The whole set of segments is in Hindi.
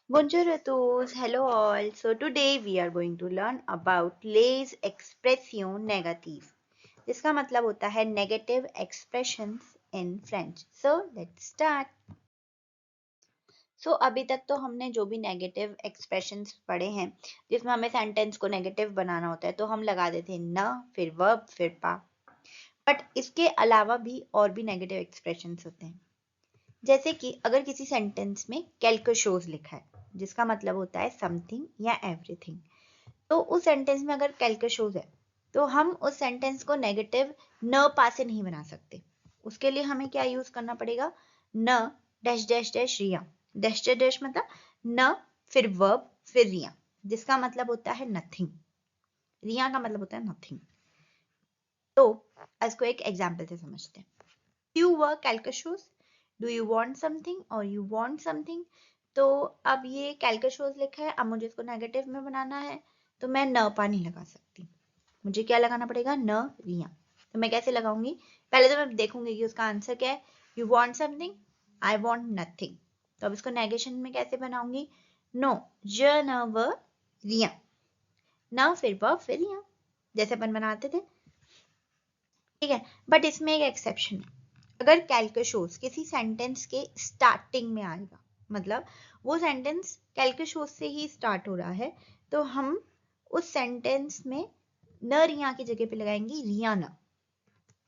Bonjour à tous, hello all. So today we are going to learn about les expressions négatives. जिसका मतलब होता है negative expressions in French. So let's start. So अभी तक तो हमने जो भी negative expressions पढ़े हैं, जिसमें हमें sentence को negative बनाना होता है, तो हम लगा देते हैं न, फिर verb, फिर pas. बट इसके अलावा भी और भी negative expressions होते हैं. जैसे कि अगर किसी सेंटेंस में quelque chose लिखा है, जिसका मतलब होता है समथिंग या एवरीथिंग, तो उस सेंटेंस में अगर quelque chose है तो हम उस सेंटेंस को नेगेटिव न पा से नहीं बना सकते. उसके लिए हमें क्या यूज करना पड़ेगा? न डैश डैश डैश रिया. डैश डैश डैश मतलब न फिर वर्ब फिर रिया, जिसका मतलब होता है नथिंग. रिया का मतलब होता है नथिंग. तो इसको एक एग्जाम्पल से समझते हैं. You were quelque chose, do you want something or you want something. तो अब ये quelque chose लिखा है, अब मुझे इसको नेगेटिव में बनाना है, तो मैं न पा नहीं लगा सकती. मुझे क्या लगाना पड़ेगा? न रिया. तो मैं कैसे लगाऊंगी? पहले तो मैं देखूंगी कि उसका आंसर क्या है. You want something, I want nothing. तो अब इसको नेगेशन में कैसे बनाऊंगी? नो ज न व रिया. न फिर व फिर रिया, जैसे अपन बनाते थे. ठीक है, बट इसमें एक एक्सेप्शन है. अगर quelque chose किसी सेंटेंस के स्टार्टिंग में आएगा, मतलब वो सेंटेंस quelque chose से ही स्टार्ट हो रहा है, तो हम उस सेंटेंस में न रिया की जगह पे लगाएंगे रिया न.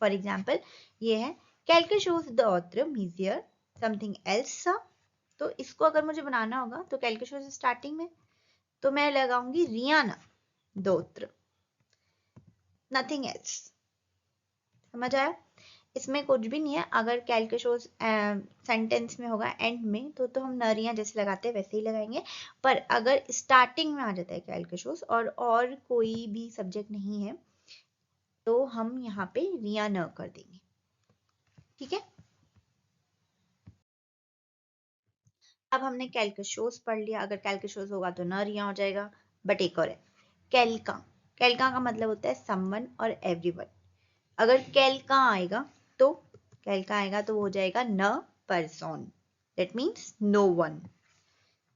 फॉर एग्जाम्पल ये है quelque chose the author measure something else. तो इसको अगर मुझे बनाना होगा तो quelque chose स्टार्टिंग में, तो मैं लगाऊंगी रिया न दोत्र, नथिंग एल्स. समझ आया? इसमें कुछ भी नहीं है. अगर quelque chose सेंटेंस में होगा एंड में, तो हम नरियां जैसे लगाते हैं वैसे ही लगाएंगे. पर अगर स्टार्टिंग में आ जाता है quelque chose और कोई भी सब्जेक्ट नहीं है, तो हम यहाँ पे रिया न कर देंगे. ठीक है, अब हमने quelque chose पढ़ लिया. अगर quelque chose होगा तो न रिया हो जाएगा. बट एक और है quelqu'un. quelqu'un का मतलब होता है someone और everyone. अगर quelqu'un आएगा तो वो हो जाएगा न person. That means no one.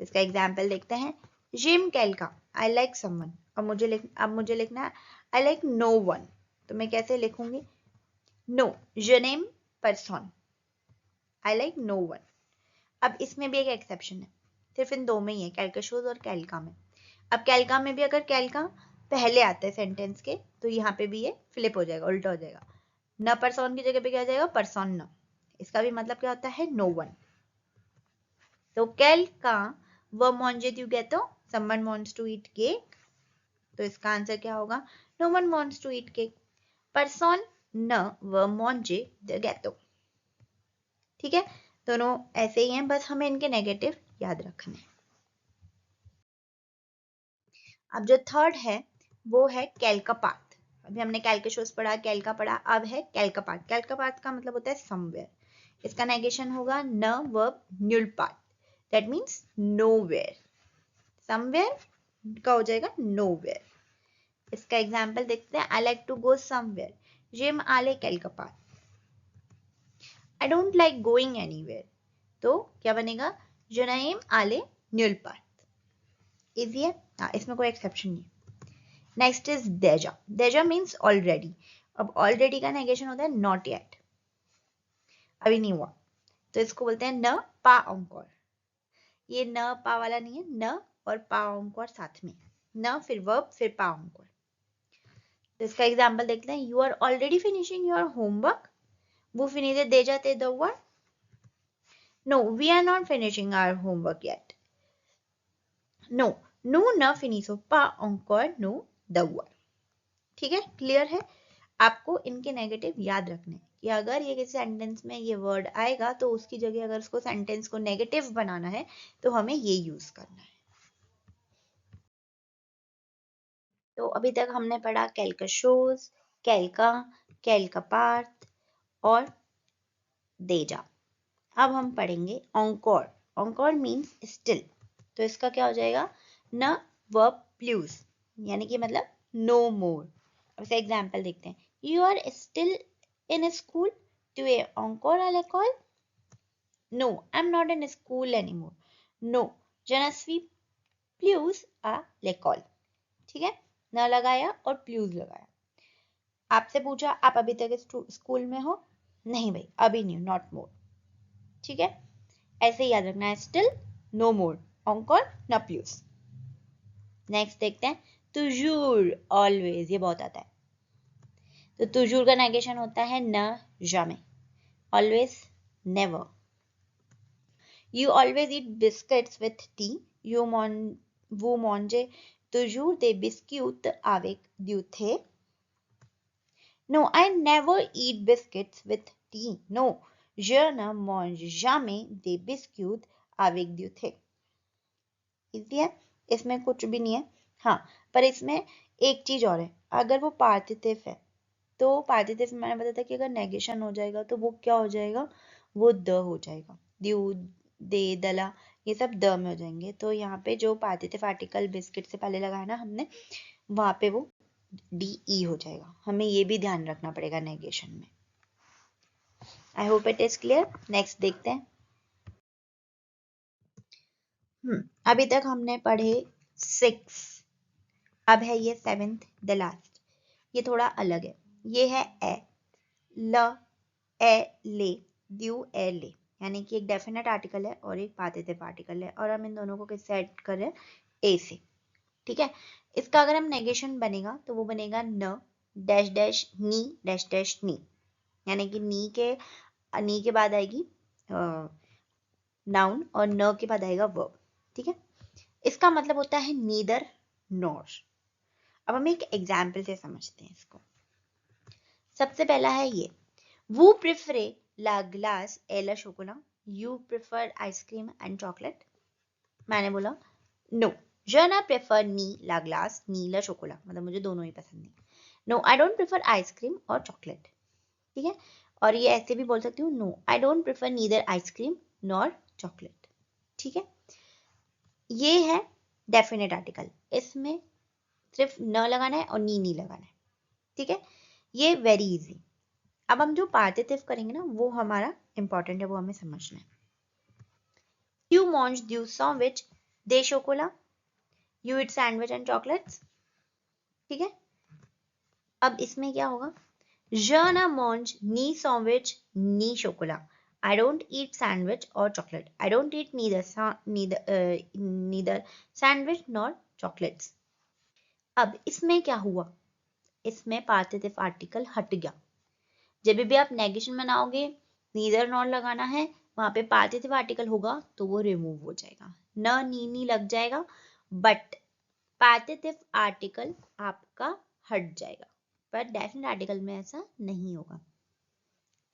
इसका एग्जाम्पल देखते हैं. Gym quelqu'un, I like someone. अब मुझे लिखना है I like no one. तो मैं कैसे लिखूंगी? No, je n'aime personne. I like no one. अब इसमें भी एक एक्सेप्शन है, सिर्फ इन दो में ही है, quelque chose और quelqu'un में. अब quelqu'un में भी अगर quelqu'un पहले आता है सेंटेंस के, तो यहाँ पे भी ये फ्लिप हो जाएगा, उल्टा हो जाएगा. न पर्सन की जगह पे क्या हो जाएगा? पर्सन न. इसका भी मतलब क्या होता है? No one. तो quelqu'un veut manger du gâteau, someone wants to eat cake. तो इसका आंसर क्या होगा? No one wants to eat cake. Personne ne veut manger de gâteau. ठीक है, दोनों ऐसे ही हैं, बस हमें इनके नेगेटिव याद रखने हैं. अब जो थर्ड है वो है quelque part. अभी हमने quelque chose पढ़ा, quelque पढ़ा, अब है quelque part. quelque part का मतलब होता है somewhere. इसका नेगेशन होगा न verb न्यूल part. That means nowhere. somewhere का हो जाएगा nowhere. इसका एग्जाम्पल देखते हैं. I like to go somewhere. जिम आले quelque part. I don't like going anywhere. तो क्या बनेगा? je n'aime aller nulle part. Easy है. हाँ, इसमें कोई एक्सेप्शन नहीं. Next is déjà. déjà means already. अब ऑलरेडी का नेगेशन होता है नॉट येट. अभी नहीं हुआ, तो इसको बोलते हैं न पा encore. ये न पा वाला नहीं है, न और पा encore साथ में. न फिर वर्ब फिर पा encore. तो इसका एग्जाम्पल देखते हैं. You are already finishing your homework. वो फिनिश दे जाते the word. No, we are not finishing our homework yet. No, nous ne finissons pas encore nous devoirs. ठीक है, क्लियर है? आपको इनके नेगेटिव याद रखने हैं कि अगर ये किसी सेंटेंस में ये वर्ड आएगा तो उसकी जगह अगर उसको सेंटेंस को नेगेटिव बनाना है तो हमें ये यूज करना है. तो अभी तक हमने पढ़ा quelque chose, quelqu'un, quelque part और déjà. अब हम पढ़ेंगे encore. encore means still. तो इसका क्या हो जाएगा? न वर्ब प्लस, यानी कि मतलब नो मोर. अब इसका एग्जाम्पल देखते हैं. You are still in school. टू encore à l'école. No, I'm not in school anymore. No, Je ne suis plus à l'école, ठीक है, न लगाया और प्लूज लगाया। आपसे पूछा आप अभी तक स्कूल में हो, नहीं भाई अभी नहीं, नॉट मोर, ठीक है, ऐसे ही याद रखना है, स्टिल, नो मोर, encore, न प्लूज। नेक्स्ट देखते हैं, toujours, ऑलवेज, ये बहुत आता है। तो toujours का नेगेशन होता है न, jamais, always, never. You always eat biscuits with tea. Vous mangez toujours des biscuits avec du thé. No, I never eat biscuits with tea. No, je ne mange jamais des biscuits avec du thé. Easy है, इसमें कुछ भी नहीं है। हाँ, पर इसमें एक चीज और है, अगर वो पार्थिव है तो पार्थिव में मैंने बताया था कि अगर नेगेशन हो जाएगा तो वो क्या हो जाएगा, वो द हो जाएगा, द्यू, दे, दला, ये सब द में हो जाएंगे। तो यहाँ पे जो पार्थिव आर्टिकल बिस्किट से पहले लगाया ना हमने, वहां पे वो डी ई हो जाएगा, हमें ये भी ध्यान रखना पड़ेगा नेगेशन में। I hope it is clear. Next देखते हैं। अभी तक हमने पढ़े 6, अब है ये 7th, द लास्ट। ये थोड़ा अलग है, ये है ए, ल, ए, ले, द्यू, ए, ले, यानी कि एक डेफिनेट आर्टिकल है और एक पार्थिव आर्टिकल है, और हम इन दोनों को किससे ऐड कर रहे हैं, ए से, ठीक है। इसका अगर हम नेगेशन बनेगा तो वो बनेगा न, डैश डैश नी, डैश डैश नी, यानी कि नी के बाद आएगी नाउन और न के बाद आएगा वर्ब, ठीक है। इसका मतलब होता है नीदर नॉर। अब हम एक एग्जाम्पल से समझते हैं इसको। सबसे पहला है ये, वो प्रिफरे ला ग्लास ए ला शोकोला, you prefer ice cream and chocolate. मैंने बोला नो, je ne प्रेफर नी ला ग्लास नी ला शोकोला, मतलब मुझे दोनों ही पसंद नहीं। No, I don't prefer ice cream और चॉकलेट, ठीक है। और ये ऐसे भी बोल सकती हूँ, no I don't prefer neither ice cream nor chocolate, ठीक है। ये है डेफिनेट आर्टिकल, इसमें सिर्फ न लगाना है और नी लगाना है, ठीक है। ये वेरी इजी। अब हम जो पार्थिव करेंगे ना वो हमारा इंपॉर्टेंट है, वो हमें समझना है। You mange du sandwich de chocolat, you eat sandwich and chocolates, ठीक है। अब इसमें क्या होगा, je ne mange ni sandwich ni chocolat, I don't eat sandwich or chocolate, I don't eat neither sandwich nor chocolates। अब इसमें क्या हुआ, इसमें पार्थिव आर्टिकल हट गया। जब भी आप नेगेशन बनाओगे, नीदर नॉर लगाना है, वहां पे पार्थिव आर्टिकल होगा तो वो रिमूव हो जाएगा, न नी लग जाएगा, बट पार्थिव आर्टिकल आपका हट जाएगा, पर डेफिनेट आर्टिकल में ऐसा नहीं होगा,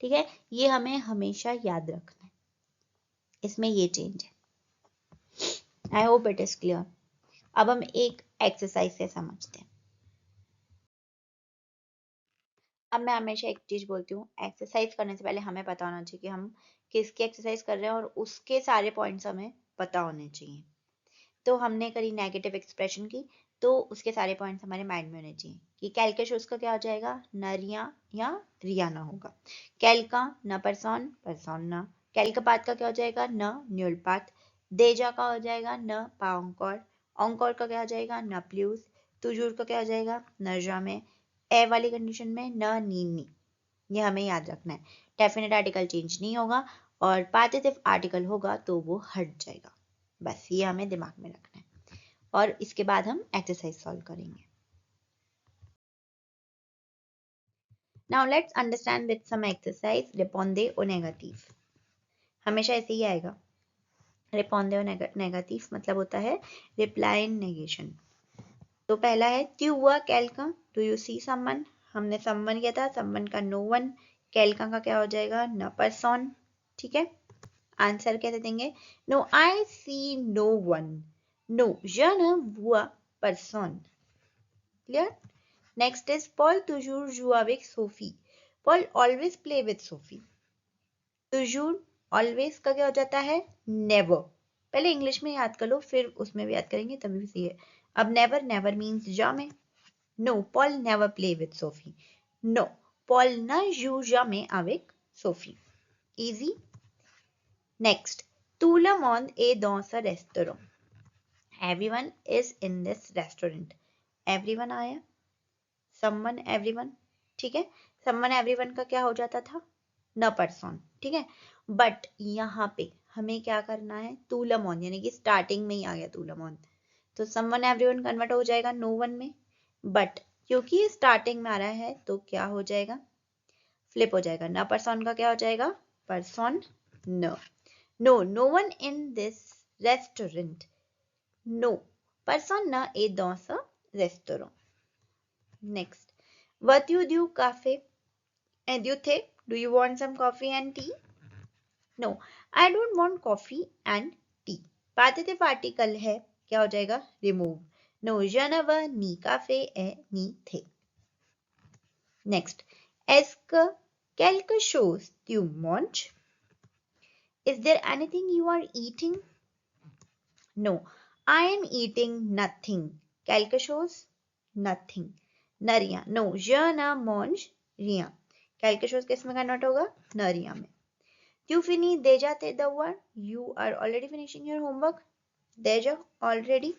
ठीक है। ये हमें हमेशा याद रखना है, इसमें ये चेंज है। I hope it is clear. अब हम एक एक्सरसाइज से समझते हैं। अब मैं हमेशा एक चीज बोलती हूँ, एक्सरसाइज करने से पहले हमें पता होना चाहिए कि हम किसकी एक्सरसाइज कर रहे हैं और उसके सारे पॉइंट्स हमें पता होने चाहिए। तो हमने करी नेगेटिव एक्सप्रेशन की, तो उसके सारे पॉइंट्स हमारे माइंड में होने चाहिए कि कैल के शूज का क्या हो जाएगा, न रिया या रिया ना होगा, कैल का न परसॉन, परसॉन ना, कैल का पात का क्या हो जाएगा, न न्यूल पात, देजा का हो जाएगा न पाओंकोर, ऑंकोर का क्या हो जाएगा, न प्लूज, तुजूर का क्या हो जाएगा, न जामे, ए वाली कंडीशन में न नी। ये हमें याद रखना है, डेफिनेट आर्टिकल चेंज नहीं होगा और पार्थिव आर्टिकल होगा तो वो हट जाएगा, बस ये हमें दिमाग में रखना है। और इसके बाद हम एक्सरसाइज सॉल्व करेंगे। Now let's understand with some exercise रिपोंडे ओ नेगेटिव। हमेशा ऐसे ही आएगा, रिपोंडे ओ नेगेटिव मतलब होता है रिप्लाई इन नेगेशन। तो पहला है त्युआ कैलका, डू यू सी समवन, हमने समवन किया था, समवन का नो वन, कैलका का क्या हो जाएगा, न पर्सन, ठीक है। आंसर कैसे देंगे, no I see no one, no je ne vois personne, clear. Next is Paul toujours joue avec Sophie, Paul always play with Sophie, toujours always का क्या हो जाता है, नेवर। पहले इंग्लिश में याद कर लो फिर उसमें भी याद करेंगे तभी भी सही है। अब never, never means jamais, no Paul never play with Sophie, no Paul ne joue jamais avec Sophie, easy। Next, tout le monde est dans ce restaurant, everyone is in this restaurant. everyone आया, someone everyone, ठीक है. someone everyone का क्या हो जाता था, न पर्सन, ठीक है. बट यहाँ पे हमें क्या करना है, तूलम ऑन, यानी कि स्टार्टिंग में ही आ गया तूलम ऑन, तो someone everyone कन्वर्ट हो जाएगा no one में. बट क्योंकि स्टार्टिंग में आ रहा है तो क्या हो जाएगा, फ्लिप हो जाएगा. न पर्सन का क्या हो जाएगा, पर्सन न. No, no one in this restaurant. नो पर्सन न ए dans ce restaurant. Next, what you do cafe and you think, do you want some coffee and tea? No, I don't want coffee and tea. पार्टिसिप आर्टिकल है, क्या हो जाएगा, remove. No, je ne veux ni café et ni thé. Next, est-ce que quelque chose tu manges? Is there anything you are eating? No, I am eating nothing. Quelque chose, nothing. न rien. No, je ne mange rien. quelque chose किस में कन्वर्ट होगा, न rien में. Tu finis déjà tes devoirs? You are already finishing your homework. déjà already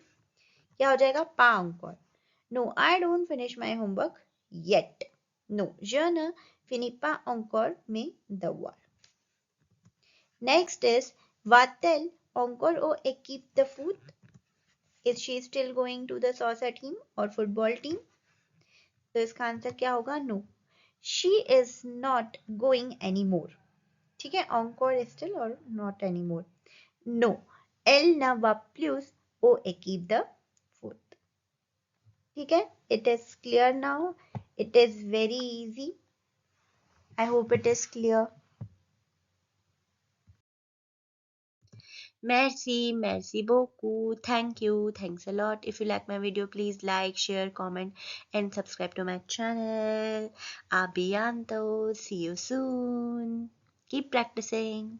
क्या हो जाएगा, pas encore. No, I don't finish my homework yet. No, je ne finis pas encore mes devoirs. Next is, va-t-elle encore au équipe de foot? Is she still going to the soccer team or football team? तो इसका आंसर क्या होगा, no. She is not going anymore. ठीक है, encore still or not anymore. No, elle ne va plus au équipe de foot. ठीक है, it is clear now. It is very easy. I hope it is clear. Merci beaucoup. Thank you. Thanks a lot. If you like my video, please like, share, comment, and subscribe to my channel. Abianto. See you soon. Keep practicing.